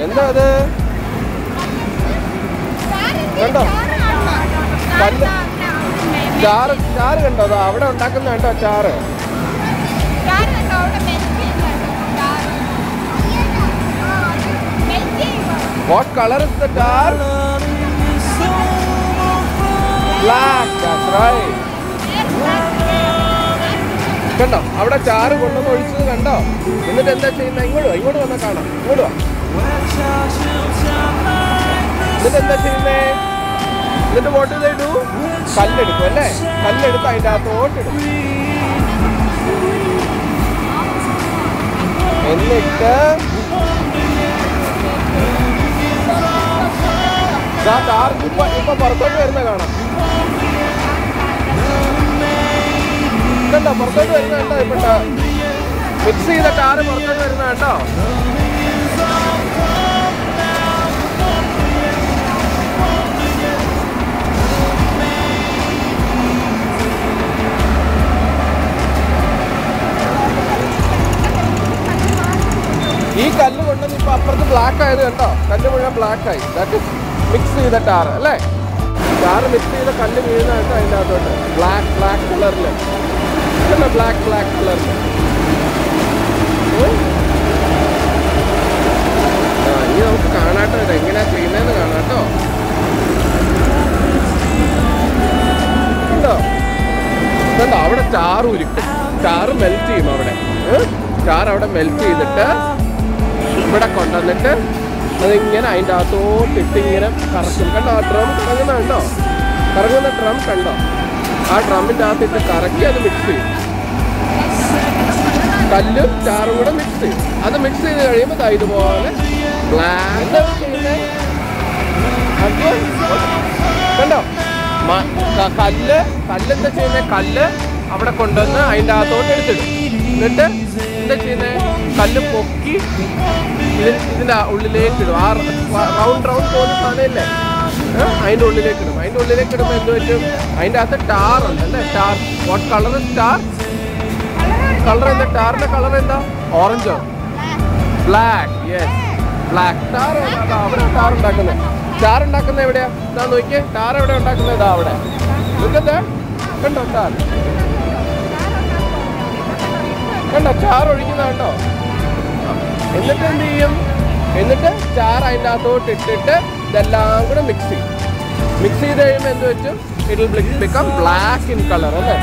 എന്താ അത്? കണ്ടോ കല്ല് ചാറ് കണ്ടോ? അത് അവിടെ ഉണ്ടാക്കുന്ന കണ്ടോ ചാറ്? What color is the tar? Black, that's right. കണ്ടോ അവിടെ ചാറ് കൊണ്ടുവന്ന് ഒഴിച്ചത് കണ്ടോ? എന്നിട്ട് എന്താ ചെയ്യുന്നത്? ഇങ്ങോട്ട് വന്നാൽ കാണാം. ഇങ്ങോട്ട് വാ. എന്നിട്ട് എന്താ ചെയ്യുന്നേ? എന്നിട്ട് വോട്ട് ചെയ്തു കല്ലെടുക്കും അല്ലേ? കല്ലെടുത്ത് അതിൻ്റെ അകത്തോട്ടിടും. എന്നിട്ട് ഇപ്പൊ പുറത്തോട്ട് വരുന്ന കാണാം. കണ്ടോ പുറത്തോട്ട് വരുന്ന കണ്ടോ? ഇപ്പൊ മിക്സ് ചെയ്ത ടാറ് പുറത്തോട്ട് വരുന്ന കണ്ടോ? ഈ കല്ല് കൊണ്ടുവന്ന് ഇപ്പൊ അപ്പുറത്ത് ബ്ലാക്ക് ആയത് കണ്ടോ? കല്ല് മുഴുവൻ ബ്ലാക്ക് ആയി. ദാറ്റ് ഇസ് മിക്സ് ചെയ്ത ടാറ് അല്ലേ? ടാറ് മിക്സ് ചെയ്ത കല്ല് വീഴുന്ന കേട്ടോ അതിൻ്റെ അകത്തോട്ട്. ബ്ലാക്ക് കളറില് കണ്ടോ? ബ്ലാക്ക് കളറില്. ഇനി നമുക്ക് കാണാട്ടോ ഇത് എങ്ങനെയാ ചെയ്യുന്നതെന്ന് കാണാട്ടോ. കണ്ടോ കണ്ടോ അവിടെ ചാറ് ഉരുക്കും. ചാറ് മെൽറ്റ് ചെയ്യും അവിടെ. ചാറ് അവിടെ മെൽറ്റ് ചെയ്തിട്ട് ഇവിടെ കൊണ്ടുവന്നിട്ട് അതിങ്ങനെ അതിൻ്റെ അകത്തോട്ടിട്ട് ഇങ്ങനെ കറക്കും. കണ്ടോ ആ ഡ്രം കറങ്ങുന്ന കണ്ടോ? കറങ്ങുന്ന ഡ്രം കണ്ടോ? ആ ഡ്രമ്മിൻ്റെ അകത്തിട്ട് കറക്കി അത് മിക്സ് ചെയ്യും. കല്ലും ചാറും കൂടെ മിക്സ് ചെയ്യും. അത് മിക്സ് ചെയ്ത് കഴിയുമ്പോൾ ഇതുപോലെ ബ്ലാക്ക് എന്താ ചെയ്യുന്നത്? കണ്ടോ കല്ലെന്താ ചെയ്യുന്നത്? കല്ല് അവിടെ കൊണ്ടുവന്ന് അതിൻ്റെ അകത്തോട്ട് എടുത്തിടും. എന്നിട്ട് എന്താ ചെയ്യുന്നത്? കല്ല് പൊക്കി ഇതിൻ്റെ ഉള്ളിലേക്ക് ഇടും. ആ റൗണ്ട് പോകുന്ന സാധനമില്ലേ അതിൻ്റെ ഉള്ളിലേക്ക് ഇടും. അതിൻ്റെ ഉള്ളിലേക്ക് ഇടുമ്പോൾ എന്ത് പറ്റും? അതിൻ്റെ അകത്ത് ടാറുണ്ട് അല്ലേ? Tar. What colour is tar? Colour എന്താ? ടാറിന്റെ കളർ എന്താ? ഓറഞ്ചോ? ബ്ലാക്ക്. Yes black. ടാർ അവിടെ ടാർ ഉണ്ടാക്കുന്നത്. ടാർ ഉണ്ടാക്കുന്നത് എവിടെയാ? ഇതാ നോക്കിയേ. ടാർ എവിടെ ഉണ്ടാക്കുന്നത്? ഇതാ അവിടെ. നോക്കത്തെ കണ്ടോ ടാർ? കണ്ടോ ചാറ് ഒഴിക്കുന്ന കണ്ടോ? എന്നിട്ട് എന്ത് ചെയ്യും? എന്നിട്ട് ചാറ് അതിൻ്റെ അകത്തോട്ട് ഇട്ടിട്ട് ഇതെല്ലാം കൂടെ മിക്സ് ചെയ്യും. മിക്സ് ചെയ്ത് കഴിയുമ്പോൾ എന്ത് വെച്ചും it will become black in colour അല്ലേ?